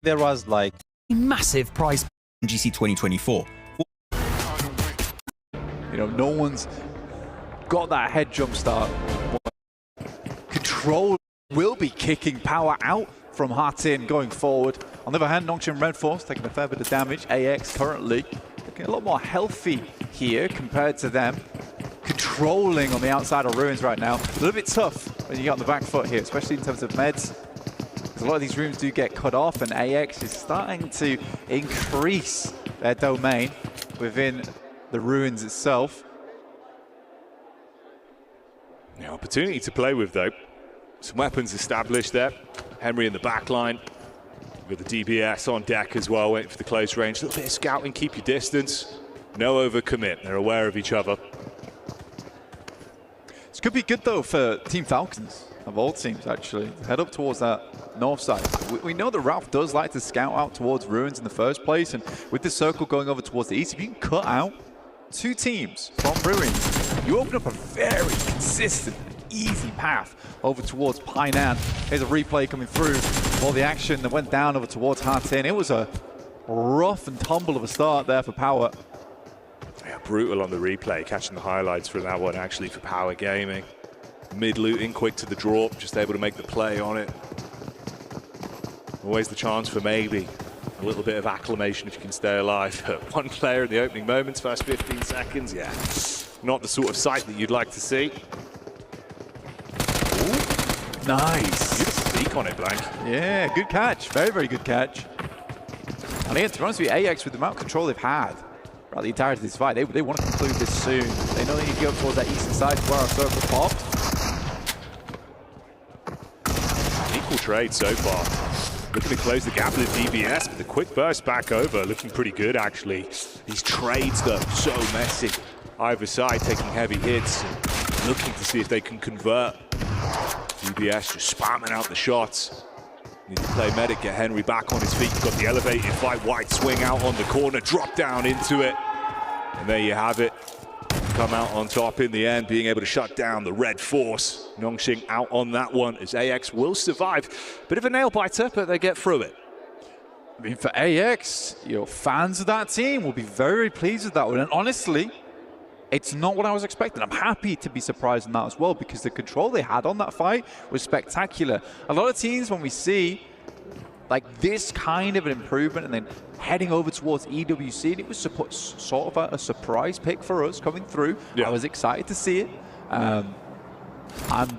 there was like massive prize GC 2024. You know, no one's got that head jump start. Control will be kicking power out from Hatin going forward. On the other hand, Nongshim Red Force taking a fair bit of damage. AX currently looking a lot more healthy here compared to them. Controlling on the outside of Ruins right now. A little bit tough when you get on the back foot here, especially in terms of meds. Because a lot of these rooms do get cut off, and AX is starting to increase their domain within the Ruins itself. The opportunity to play with, though. Some weapons established there. Henry in the back line. With the DBS on deck as well, waiting for the close range. A little bit of scouting, keep your distance. No overcommit, they're aware of each other. This could be good, though, for Team Falcons, of all teams, actually. Head up towards that north side. We know that Ralph does like to scout out towards Ruins in the first place, and with the circle going over towards the east, if you can cut out 2 teams from Ruins, you open up a very consistent, easy path over towards Painan. Here's a replay coming through. All the action that went down over towards Hatin. It was a rough and tumble of a start there for Power. Yeah, brutal on the replay, catching the highlights from that one actually for Power Gaming. Mid-looting, quick to the drop, just able to make the play on it. Always the chance for maybe a little bit of acclamation if you can stay alive. But one player in the opening moments, first 15 seconds, yeah, not the sort of sight that you'd like to see. Ooh, nice. Beautiful peek on it, Blank. Yeah, good catch. Very, very good catch. And again, to be honest with you, AX, with the amount of control they've had throughout the entirety of this fight, they want to conclude this soon. They know they need to go towards that eastern side where our circle popped. Equal trade so far. Looking to close the gap with the DBS, but the quick burst back over, looking pretty good actually. These trades though, so messy. Either side taking heavy hits, and looking to see if they can convert. DBS just spamming out the shots. Need to play medic, get Henry back on his feet. Got the elevated fight, wide swing out on the corner, drop down into it. And there you have it. Come out on top in the end, being able to shut down the Red Force. Nongshim out on that one as AX will survive. Bit of a nail biter, but they get through it. I mean, for AX, you know, fans of that team will be very, very pleased with that one. And honestly, it's not what I was expecting. I'm happy to be surprised in that as well, because the control they had on that fight was spectacular. A lot of teams, when we see like this kind of an improvement and then heading over towards EWC, it was sort of a surprise pick for us coming through. Yeah. I was excited to see it. I'm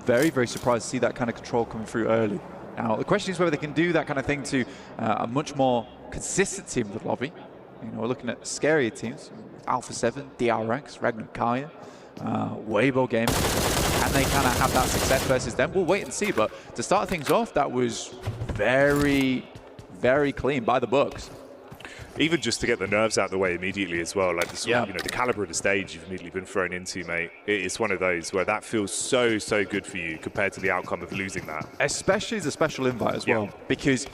very, very surprised to see that kind of control coming through early. Now, the question is whether they can do that kind of thing to a much more consistent team of the lobby. You know, we're looking at scarier teams. Alpha 7, DRX, Ragnar Kaya, Weibo Gaming. Can they kind of have that success versus them? We'll wait and see. But to start things off, that was very, very clean by the books. Even just to get the nerves out of the way immediately as well, like the sort of, you know, the caliber of the stage you've immediately been thrown into, mate. It's one of those where that feels so, so good for you compared to the outcome of losing that. Especially as a special invite as well, because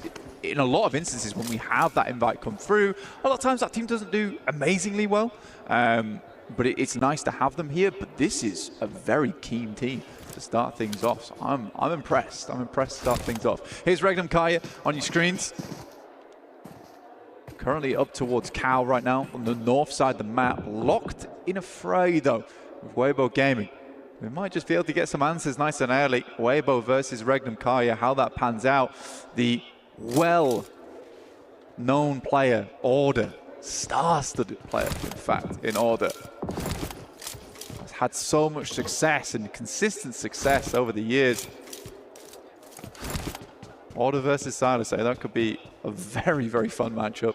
in a lot of instances when we have that invite come through, a lot of times that team doesn't do amazingly well, but it's nice to have them here. But this is a very keen team to start things off, so I'm impressed. I'm impressed to start things off. Here's Regnum Kaya on your screens. Currently up towards Cal right now on the north side of the map, locked in a fray though with Weibo Gaming. We might just be able to get some answers nice and early. Weibo versus Regnum Kaya, how that pans out. The well-known player, Order, star-studded player, in fact, in Order. Has had so much success and consistent success over the years. Order versus Silas, that could be a very, very fun matchup.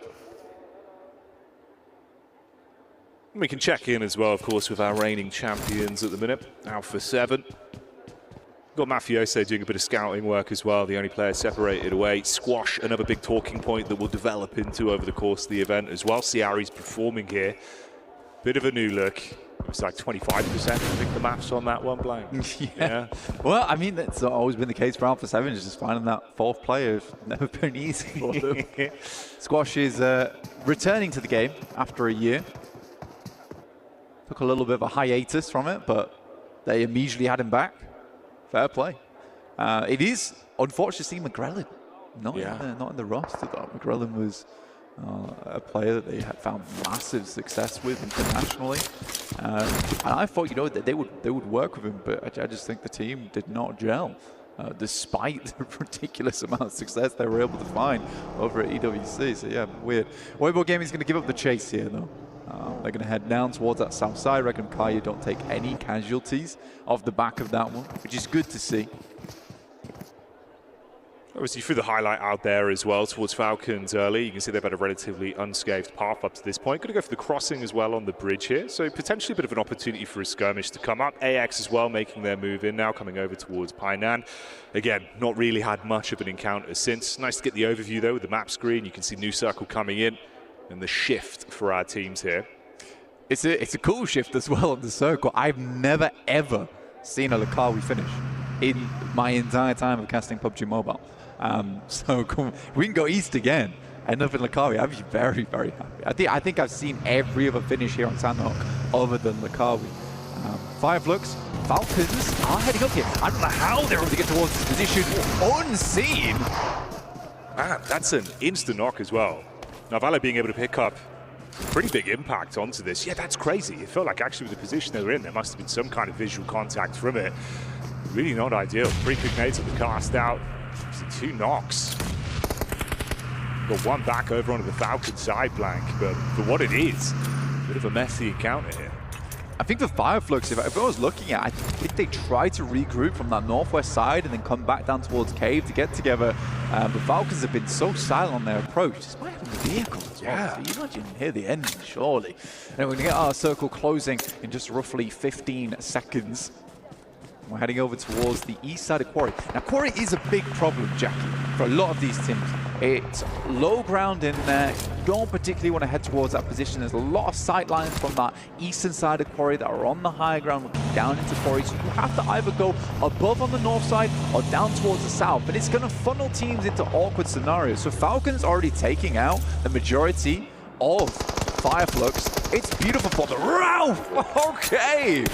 We can check in as well, of course, with our reigning champions at the minute, Alpha 7. Got Mafioso doing a bit of scouting work as well, the only player separated away. Squash, another big talking point that we'll develop into over the course of the event as well. Ciari's performing here. Bit of a new look. It's like 25%, I think, the maths on that one, Blank. Yeah. Well, I mean, that's always been the case for Alpha 7, is just finding that fourth player has never been easy for them. Squash is returning to the game after a year. Took a little bit of a hiatus from it, but they immediately had him back. Fair play. It is, unfortunately, McGrellan Not in the roster though. McGrellan was a player that they had found massive success with internationally, and I thought, you know, that they would work with him, but I just think the team did not gel, despite the ridiculous amount of success they were able to find over at EWC. So yeah, weird. Weibo Gaming is going to give up the chase here though. They're going to head down towards that south side. I reckon Kaya don't take any casualties off the back of that one, which is good to see. Obviously, threw the highlight out there as well towards Falcons early. You can see they've had a relatively unscathed path up to this point. Going to go for the crossing as well on the bridge here. So potentially a bit of an opportunity for a skirmish to come up. AX as well making their move in now, coming over towards Painan. Again, not really had much of an encounter since. Nice to get the overview though with the map screen. You can see New Circle coming in and the shift for our teams here. It's a cool shift as well on the circle. I've never ever seen a Lukawi finish in my entire time of casting PUBG Mobile. So we can go east again, end up in Lukawi. I'd be very, very happy. I think I've seen every other finish here on Sandhawk other than Lukawi. Fireflux, Falcons are heading up here. I don't know how they're able to get towards this position unseen. Man, that's an instant knock as well. Now Valo being able to pick up pretty big impact onto this. Yeah, that's crazy. It felt like actually with the position they were in, there must have been some kind of visual contact from it. Really not ideal. Pretty quick nades of the cast out. So 2 knocks. Got one back over onto the Falcon side blank, but for what it is, a bit of a messy encounter here. I think the Fireflux, if I was looking at it, I think they tried to regroup from that northwest side and then come back down towards Cave to get together. The Falcons have been so silent on their approach, despite having the vehicle as well. Yeah. So you imagine here the end, surely. And we're going to get our circle closing in just roughly 15 seconds. We're heading over towards the east side of Quarry. Now, Quarry is a big problem, Jackie, for a lot of these teams. It's low ground in there. You don't particularly want to head towards that position. There's a lot of sight lines from that eastern side of Quarry that are on the high ground looking down into Quarry. So you have to either go above on the north side or down towards the south. But it's going to funnel teams into awkward scenarios. So Falcons already taking out the majority of Fireflux. It's beautiful for the Ralph. Okay.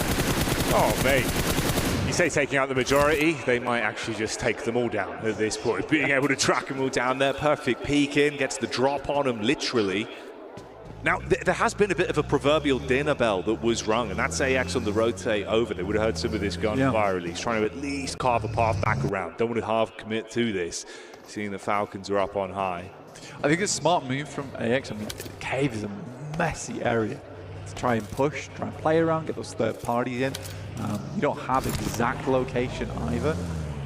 Oh, mate. You say taking out the majority, they might actually just take them all down at this point. Being able to track them all down there, perfect peek in, gets the drop on them, literally. Now, there has been a bit of a proverbial dinner bell that was rung, and that's AX on the rotate over. They would have heard some of this gunfire release, trying to at least carve a path back around. Don't want to half commit to this, seeing the Falcons are up on high. I think it's a smart move from AX. I mean, Cave is a messy area to try and push, try and play around, get those third parties in. You don't have exact location either.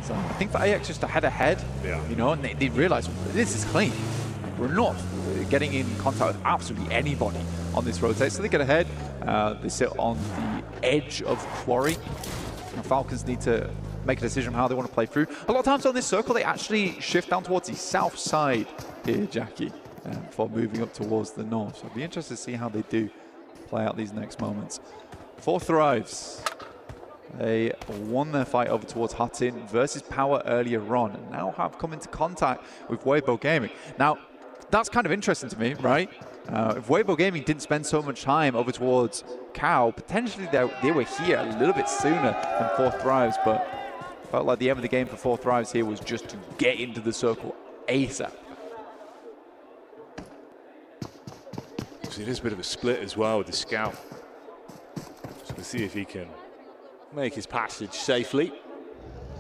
So I think for AX just to head ahead, you know, and they realize this is clean. We're not getting in contact with absolutely anybody on this rotate. So they get ahead. They sit on the edge of Quarry. And Falcons need to make a decision on how they want to play through. A lot of times on this circle, they actually shift down towards the south side here, Jackie, before moving up towards the north. So I'll be interested to see how they do play out these next moments. 4 Thrives. They won their fight over towards Hutton versus Power earlier on and now have come into contact with Weibo Gaming. Now, that's kind of interesting to me, right? If Weibo Gaming didn't spend so much time over towards Cow, potentially they were here a little bit sooner than 4 Thrives, but felt like the end of the game for 4 Thrives here was just to get into the circle ASAP. So it is a bit of a split as well with the scout. So we'll see if he can make his passage safely.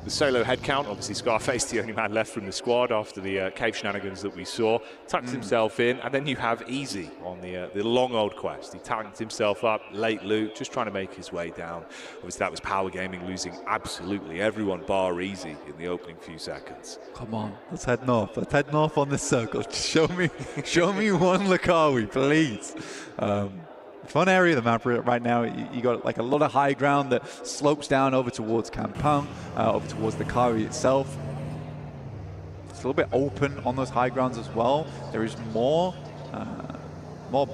The solo head count, obviously Scarface, the only man left from the squad after the cave shenanigans that we saw, tucks himself in, and then you have Easy on the long old quest. He tanked himself up, late loot, just trying to make his way down. Obviously that was Power Gaming losing absolutely everyone bar Easy in the opening few seconds. Come on, let's head north. Let's head north on this circle. Show me one Lukawi, please. Fun area of the map right now. You got like a lot of high ground that slopes down over towards Kampang, over towards the Kari itself. It's a little bit open on those high grounds as well. There is more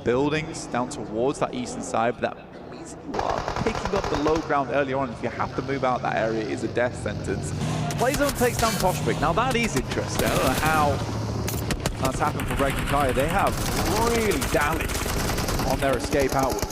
buildings down towards that eastern side, but that means you are picking up the low ground earlier on. If you have to move out that area, it is a death sentence. Playzone takes down Toshvik. Now that is interesting. I don't know how that's happened for Breaking Kaya. They have really dallied on their escape outwards.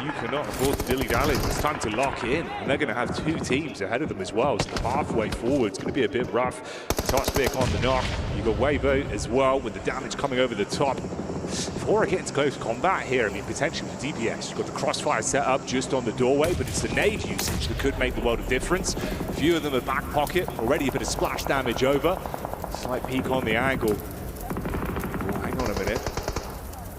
you cannot afford to dilly-dally. It's time to lock in, and they're going to have two teams ahead of them as well, so the pathway forward is going to be a bit rough. Tospic on the knock. You've got Wavo as well, with the damage coming over the top. Before I get into close combat here, I mean, potentially with DPS, you've got the crossfire set up just on the doorway, but it's the nade usage that could make the world of difference. A few of them are back pocket, already a bit of splash damage over. Slight peek on the angle. Oh, hang on a minute.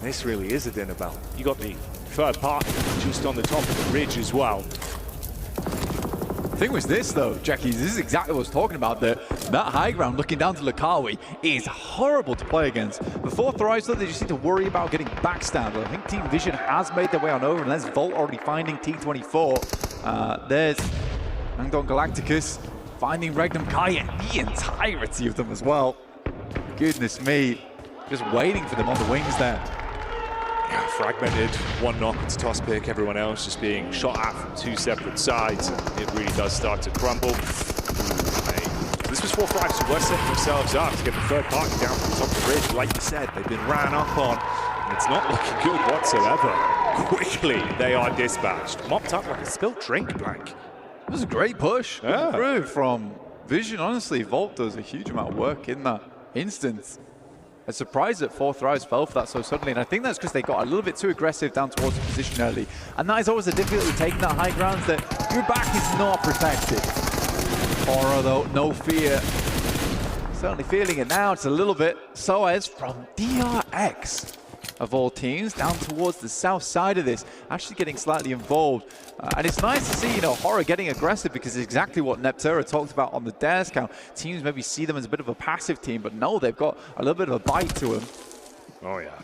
This really is a dinner bell. You got the third party just on the top of the ridge as well. The thing was this though, Jackie, this is exactly what I was talking about. That high ground looking down to Lukawi is horrible to play against. Before Thrice though, they just need to worry about getting backstabbed. I think Team Vision has made their way on over, and there's Volt already finding T24. There's Angdon Galacticus finding Regnum Kai, and the entirety of them as well. Goodness me, just waiting for them on the wings there. Yeah, fragmented, one knock into Tospic, everyone else just being shot at from two separate sides. It really does start to crumble. This was 4-5, so we're setting themselves up to get the third party down from the top of the ridge. Like you said, they've been ran up on, and it's not looking good whatsoever. Quickly, they are dispatched. Mopped up like a spilt drink, Blank. It was a great push through from Vision. Honestly, Volt does a huge amount of work in that instance. I'm surprised that 4 Thrives fell for that so suddenly, and I think that's because they got a little bit too aggressive down towards the position early. And that is always the difficulty with taking that high ground, that your back is not protected. Aura though, no fear. Certainly feeling it now, it's a little bit. Soaz from DRX, of all teams, down towards the south side of this, actually getting slightly involved. And it's nice to see, you know, Horror getting aggressive, because it's exactly what Neptera talked about on the dares count. Teams maybe see them as a bit of a passive team, but no, they've got a little bit of a bite to them. Oh yeah.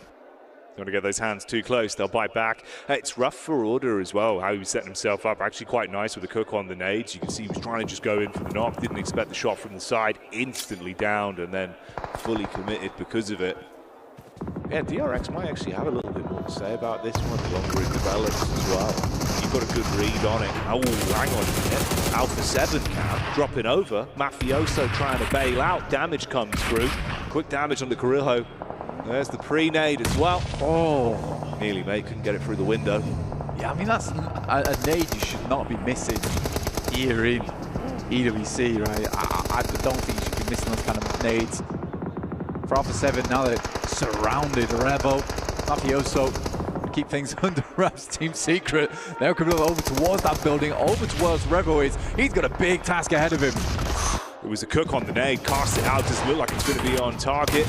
Don't want to get those hands too close, they'll bite back. It's rough for Order as well, how he was setting himself up. Actually quite nice with the cook on the nades. You can see he was trying to just go in for the knock, didn't expect the shot from the side, instantly downed, and then fully committed because of it. Yeah, DRX might actually have a little bit more to say about this one, the longer it develops as well. You've got a good read on it. Oh, hang on a minute. Alpha 7 cam dropping over. Mafioso trying to bail out. Damage comes through. Quick damage on the Carrillo. There's the pre-nade as well. Oh, nearly, mate. Couldn't get it through the window. Yeah, I mean, that's a nade you should not be missing here in EWC, right? I don't think you should be missing those kind of nades. For Alpha 7, now they're surrounded. Revo, Mafioso, keep things under wraps. Team Secret, they're coming over towards that building, over towards Revo is. He's got a big task ahead of him. It was a cook on the nade, cast it out, doesn't look like it's going to be on target.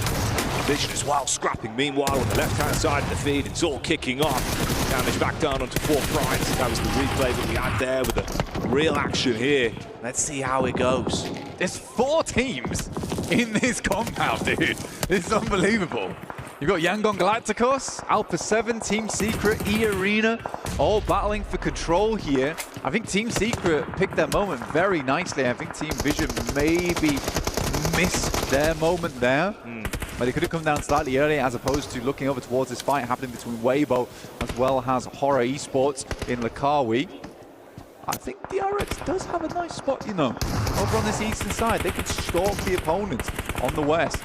Vision as well, scrapping. Meanwhile, on the left-hand side of the feed, it's all kicking off. Damage back down onto 4 Thrives. That was the replay that we had there with the real action here. Let's see how it goes. There's 4 teams in this compound, dude. This is unbelievable. You've got Yangon Galacticos, Alpha 7, Team Secret, E-Arena, all battling for control here. I think Team Secret picked their moment very nicely. I think Team Vision maybe missed their moment there. But they could have come down slightly earlier, as opposed to looking over towards this fight happening between Weibo as well as Horror Esports in Lukawi. I think DRX does have a nice spot, you know, over on this eastern side. They can stalk the opponents on the west.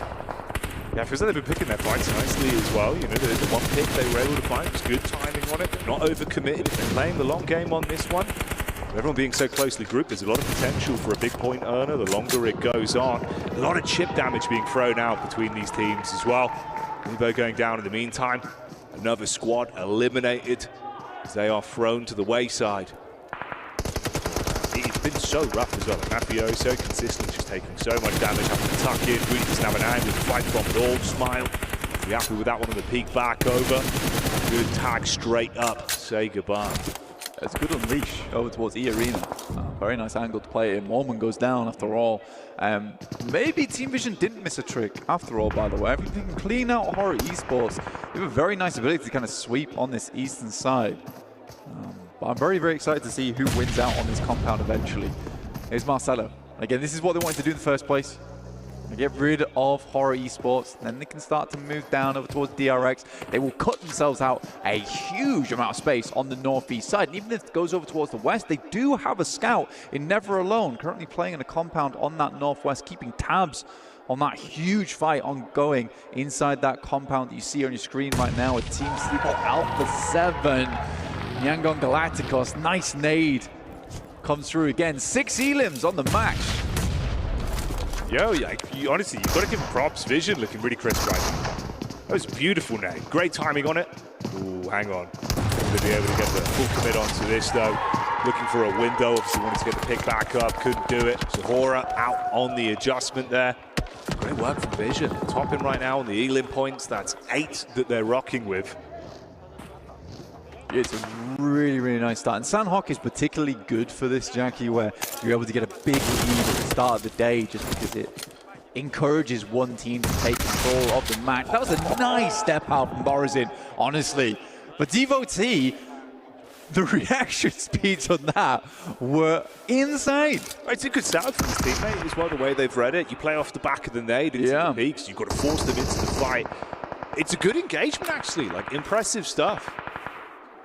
Yeah, it feels like they've been picking their fights nicely as well. You know, the one pick they were able to find was good timing on it. They're not overcommitted. They're playing the long game on this one. With everyone being so closely grouped, there's a lot of potential for a big point earner the longer it goes on. A lot of chip damage being thrown out between these teams as well. Weibo going down in the meantime. Another squad eliminated as they are thrown to the wayside. It's been so rough as well. Mafioso consistently just taking so much damage, having to tuck in, really doesn't have an angle to fight from at all. Smile, be happy with that one on the peek back over. Good tag straight up, say goodbye. It's a good unleash over towards E-Arena. Very nice angle to play in. Mormon goes down after all. Maybe Team Vision didn't miss a trick after all, by the way. If you can clean out Horror Esports, they have a very nice ability to kind of sweep on this eastern side. But I'm very, very excited to see who wins out on this compound eventually. Here's Marcelo. Again, this is what they wanted to do in the first place. Get rid of Horror Esports, then they can start to move down over towards DRX. They will cut themselves out a huge amount of space on the northeast side. And even if it goes over towards the west, they do have a scout in Never Alone, currently playing in a compound on that northwest, keeping tabs on that huge fight ongoing inside that compound that you see on your screen right now with Team Sleeper Alpha 7. Yangon Galacticos, nice nade. Comes through again. 6 elims on the match. Yo, honestly, you've got to give him props. Vision looking really crisp right now. That was a beautiful nade. Great timing on it. Ooh, hang on. Going to be able to get the full commit onto this, though. Looking for a window. Obviously wanted to get the pick back up. Couldn't do it. Zahora out on the adjustment there. Great work from Vision. Topping right now on the elim points. That's 8 that they're rocking with. It's a really, really nice start. And Sandhawk is particularly good for this, Jackie, where you're able to get a big lead at the start of the day just because it encourages one team to take control of the match. That was a nice step out from Borizin, honestly. But Devotee, the reaction speeds on that were insane. It's a good start for his teammate as well, the way they've read it. You play off the back of the nade into the peaks. You've got to force them into the fight. It's a good engagement, actually. Like, impressive stuff.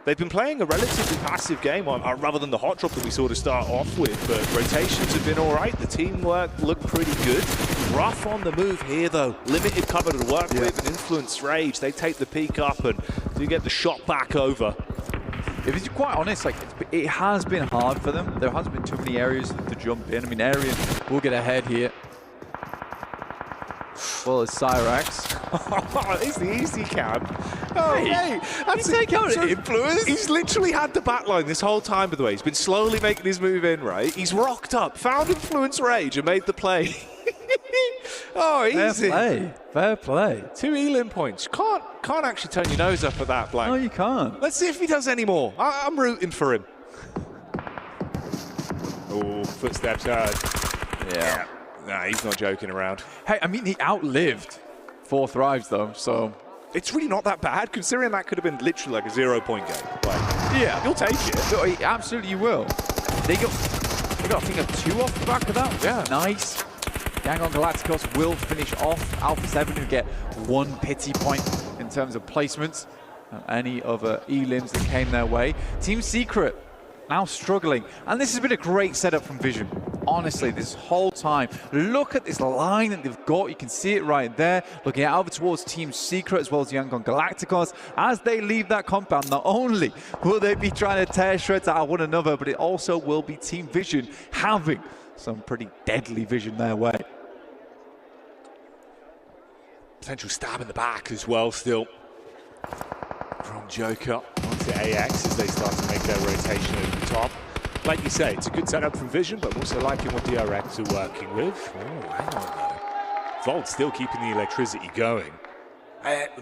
They've been playing a relatively passive game rather than the hot drop that we saw to start off with, but rotations have been all right. The teamwork looked pretty good. Rough on the move here, though. Limited cover to work with and influence Rage. They take the peak up and do get the shot back over. If it's quite honest, like it has been hard for them. There hasn't been too many areas to jump in. I mean, Arian will get ahead here. Well, it's Cyrax. It's the easy cam. Oh, hey, that's take out influence. He's literally had the backline this whole time, by the way. He's been slowly making his move in, right? He's rocked up, found influence Rage, and made the play. Oh, easy. Fair play. Fair play. 2 elim points. Can't actually turn your nose up at that blank. No, you can't. Let's see if he does any more. I'm rooting for him. Oh, footsteps heard. Yeah. Nah, he's not joking around. Hey, I mean, he outlived 4 Thrives, though, so... It's really not that bad, considering that could have been literally like a 0-point game. Like, yeah. You'll take it. No, absolutely you will. They got, I think, a 2 off the back of that. Yeah. Nice. Yangon Galacticos will finish off Alpha 7, who get 1 pity point in terms of placements. Any other elims that came their way. Team Secret now struggling. And this has been a great setup from Vision. Honestly, this whole time. Look at this line that they've got. You can see it right there. Looking out over towards Team Secret as well as Yangon Galacticos. As they leave that compound, not only will they be trying to tear shreds out of one another, but it also will be Team Vision having some pretty deadly vision their way. Potential stab in the back as well still. From Joker onto AX as they start to make their rotation over the top. Like you say, it's a good setup from Vision, but I'm also liking what DRX are working with. Oh, hang on though. Volt still keeping the electricity going.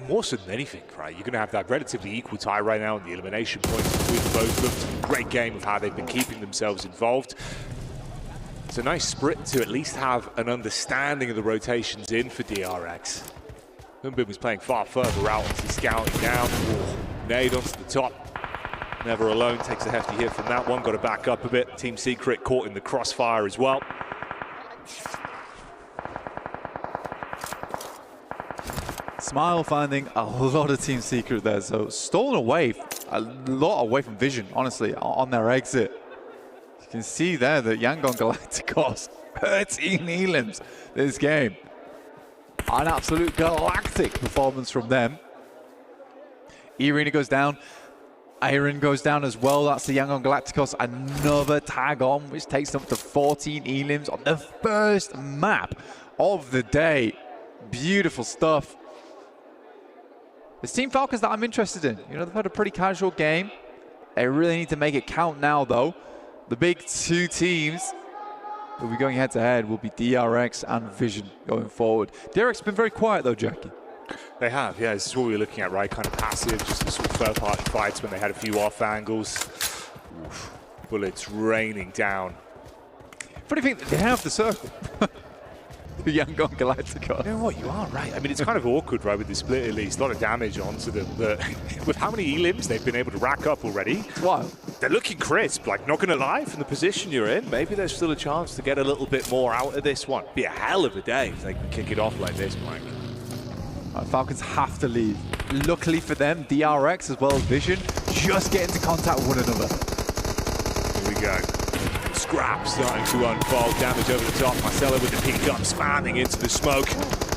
More so than anything, right? You're going to have that relatively equal tie right now on the elimination points between both of them. Great game of how they've been keeping themselves involved. It's a nice sprint to at least have an understanding of the rotations in for DRX. Humbin was playing far further out, obviously scouting down. Ooh, nade onto the top. Never alone, takes a hefty hit from that one. Got to back up a bit. Team Secret caught in the crossfire as well. Smile finding a lot of Team Secret there, so stolen away, a lot away from Vision, honestly, on their exit. You can see there that Yangon Galacticos 13 elims this game. An absolute galactic performance from them. Irina goes down. Iron goes down as well. That's the Yangon Galacticos. Another tag on, which takes them up to 14 elims on the first map of the day. Beautiful stuff. It's Team Falcons that I'm interested in. You know, they've had a pretty casual game. They really need to make it count now, though. The big 2 teams that will be going head-to-head will be DRX and Vision going forward. DRX has been very quiet, though, Jackie. They have, yeah. This is what we were looking at, right? Kind of passive, just the sort of third-party fights when they had a few off angles. Oof. Bullets raining down. Funny thing, they have the circle. The Yangon Galacticos. You know what, you are right. I mean, it's kind of awkward, right, with the split at least. A lot of damage onto them, but with how many elims they've been able to rack up already. It's wild. They're looking crisp, like, not gonna lie, from the position you're in. Maybe there's still a chance to get a little bit more out of this one. Be a hell of a day if they can kick it off like this, Mike. Falcons have to leave. Luckily for them, DRX as well as Vision just get into contact with one another. Here we go. Scrap starting to unfold. Damage over the top. Marcelo with the peak up, spamming into the smoke.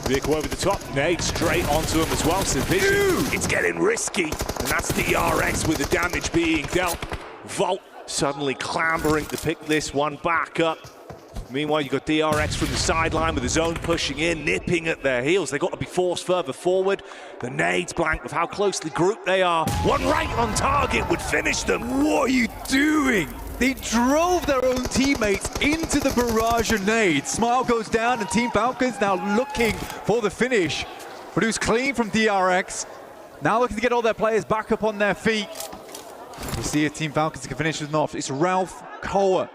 Vehicle over the top, nade straight onto him as well. So Vision, it's getting risky, and that's DRX with the damage being dealt. Volt suddenly clambering to pick this one back up. Meanwhile, you've got DRX from the sideline with his own pushing in, nipping at their heels. They've got to be forced further forward. The nades blank with how closely grouped they are. One right on target would finish them. What are you doing? They drove their own teammates into the barrage of nades. Smile goes down and Team Falcons now looking for the finish. But it was clean from DRX. Now looking to get all their players back up on their feet. You see if Team Falcons can finish with North. It's Ralph, Koa,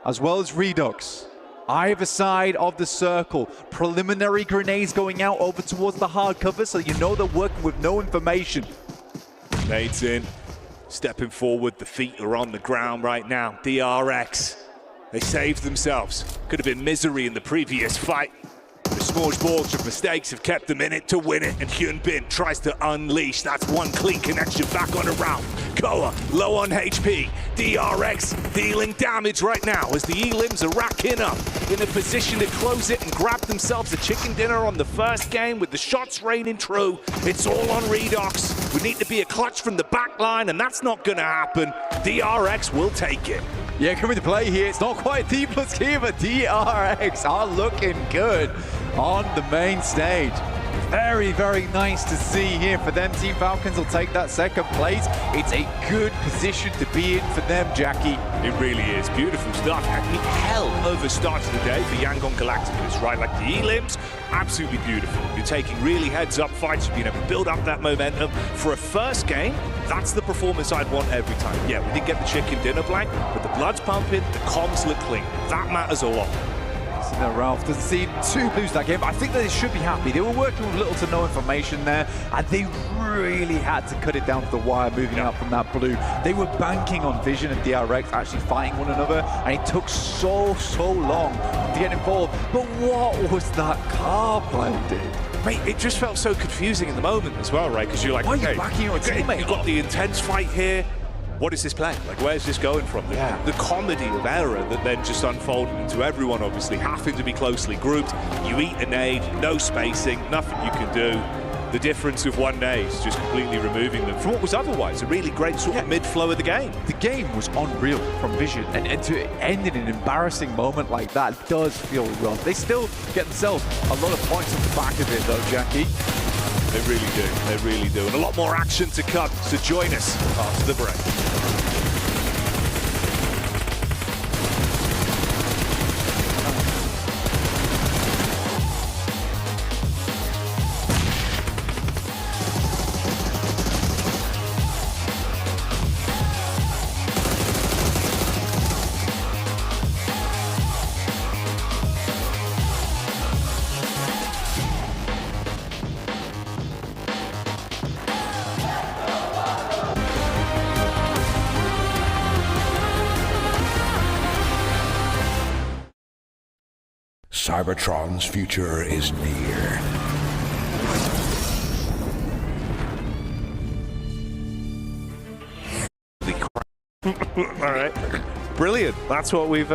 as well as Redux. Either side of the circle. Preliminary grenades going out over towards the hard cover, so you know they're working with no information. Nades in. Stepping forward, the feet are on the ground right now. DRX, they saved themselves. Could have been misery in the previous fight. The smorgasbord of mistakes have kept them in it to win it, and Hyunbin tries to unleash. That's one clean connection back on a round. Koa, low on HP. DRX dealing damage right now as the elims are racking up in a position to close it and grab themselves a chicken dinner on the first game with the shots raining true. It's all on Redux. We need to be a clutch from the back line, and that's not going to happen. DRX will take it. Yeah, coming to play here. It's not quite D plus Q, but DRX are looking good on the main stage. Very, very nice to see here for them. Team Falcons will take that second place. It's a good position to be in for them, Jackie. It really is. Beautiful stuff. I mean, hell of a start to the day for Yangon Galacticus, right? Like the elims, absolutely beautiful. You're taking really heads-up fights. You've been able to build up that momentum. For a first game, that's the performance I'd want every time. Yeah, we didn't get the chicken dinner blank, but the blood's pumping, the comms look clean. That matters a lot. No, Ralph doesn't seem to lose that game, but I think that they should be happy. They were working with little to no information there, and they really had to cut it down to the wire moving out from that blue. They were banking on Vision and DRX actually fighting one another, and it took so long to get involved. But what was that car play, dude? Mate, it just felt so confusing in the moment as well, right? Because you're like, why are you backing your teammate? You've got the intense fight here. What is this playing? Like, where's this going from? The comedy of error that then just unfolded into everyone, obviously, having to be closely grouped. You eat a nade, no spacing, nothing you can do. The difference of one nade is just completely removing them from what was otherwise a really great sort of mid-flow of the game. The game was unreal from Vision, and to end in an embarrassing moment like that does feel rough. They still get themselves a lot of points on the back of it, though, Jackie. They really do. They really do. And a lot more action to come. So join us after the break. Cybertron's future is near. All right, brilliant. That's what we've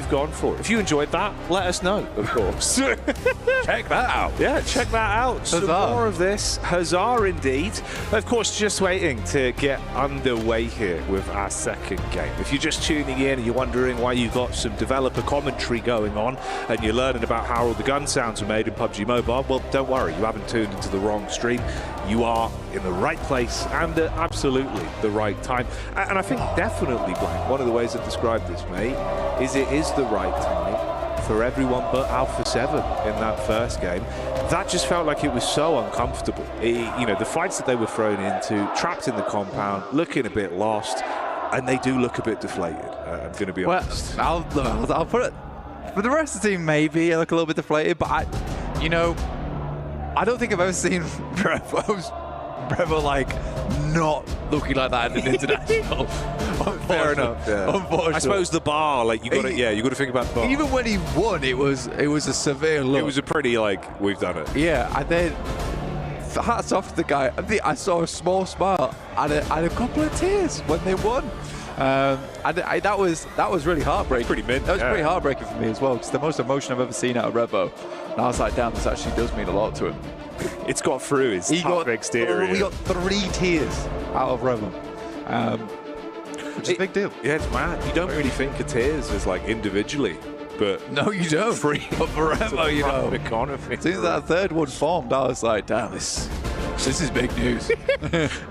gone for. If you enjoyed that, let us know, of course. Check that out. Yeah, check that out. Some more of this. Huzzah indeed. Of course, just waiting to get underway here with our second game. If you're just tuning in and you're wondering why you've got some developer commentary going on and you're learning about how all the gun sounds are made in PUBG Mobile, well, don't worry, you haven't tuned into the wrong stream. You are in the right place and at absolutely the right time. And I think definitely, Blank, one of the ways I've described this, mate, is it is the right time for everyone but Alpha 7 in that first game. That just felt like it was so uncomfortable. You know, the fights that they were thrown into, trapped in the compound, looking a bit lost, and they do look a bit deflated, I'm going to be honest. I'll put it, for the rest of the team, maybe I look a little bit deflated, but I don't think I've ever seen Brevo like not looking like that in an international. Fair enough. Yeah. Unfortunately, I suppose the bar, like you got to, you got to think about the bar. Even when he won, it was a severe look. It was a pretty like we've done it. Yeah, and then hats off to the guy. I saw a small smile and a couple of tears when they won. That was really heartbreaking. Pretty mint, That was yeah. pretty heartbreaking for me as well, because the most emotion I've ever seen out of Revo. And I was like, damn, this actually does mean a lot to him. It's got through his tough exterior. We got 3 tears out of Revo, which is a big deal. Yeah, it's mad. You don't really think of tears as like individually, but No, you don't. But for Revo, you know. economy. As soon as that third one formed, I was like, damn, this is big news.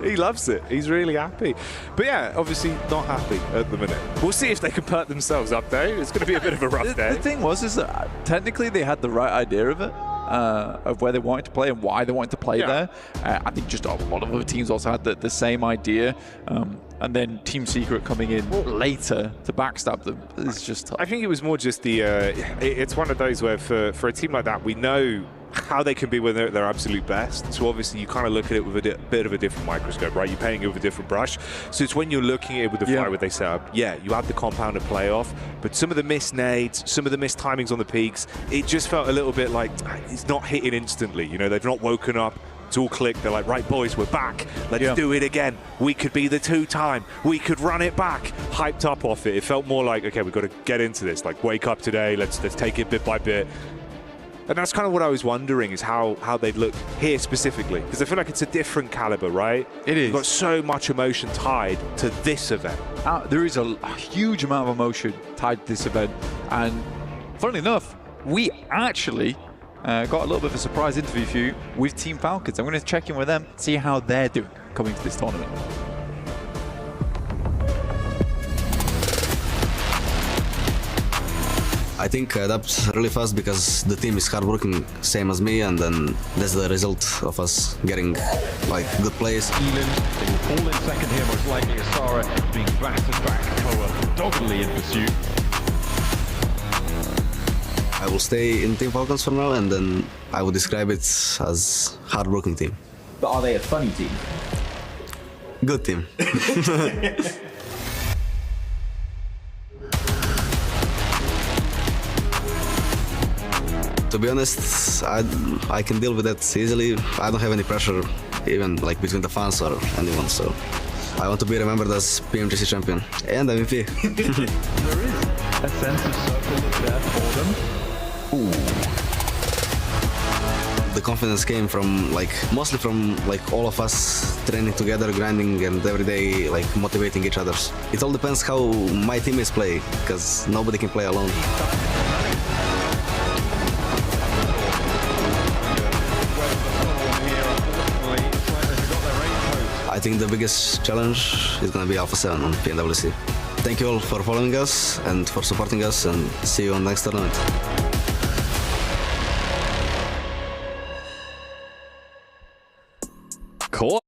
He loves it. He's really happy. But yeah, obviously not happy at the minute. We'll see if they can perk themselves up though. It's going to be a bit of a rough day. The thing is that technically they had the right idea of it, of where they wanted to play and why they wanted to play there. I think just a lot of other teams also had the same idea. And then Team Secret coming in later to backstab them is just tough. I think it was more just the, it's one of those where for a team like that, we know how they can be when they're at their absolute best. So obviously you kind of look at it with a bit of a different microscope, right? You're painting it with a different brush. So it's when you're looking at it with the fly where they set up, yeah, you had the compounder playoff, but some of the missed nades, some of the missed timings on the peaks, it just felt a little bit like it's not hitting instantly. You know, they've not woken up. It's all clicked. They're like, right, boys, we're back. Let's do it again. We could be the 2-time. We could run it back. Hyped up off it. It felt more like, okay, we've got to get into this. Like, wake up today. Let's take it bit by bit. And that's kind of what I was wondering, is how they'd look here specifically. Because I feel like it's a different caliber, right? It is. You've got so much emotion tied to this event. There is a huge amount of emotion tied to this event. And funnily enough, we actually got a little bit of a surprise interview for you with Team Falcons. I'm going to check in with them, see how they're doing coming to this tournament. I think I adapt really fast because the team is hardworking, same as me, and then that's the result of us getting like good plays. Eland, they will fall in second here, most likely Asara being battered back, Koa doggedly in pursuit. I will stay in Team Falcons for now, and then I would describe it as hardworking team. But are they a funny team? Good team. To be honest, I can deal with that easily. I don't have any pressure, even like between the fans or anyone. So I want to be remembered as PMWC champion and MVP. There is a sense of circle there for them. The confidence came from mostly from all of us training together, grinding, and every day motivating each other. It all depends how my teammates play, because nobody can play alone. I think the biggest challenge is going to be Alpha 7 on PMWC. Thank you all for following us and for supporting us, and see you on the next tournament. Cool.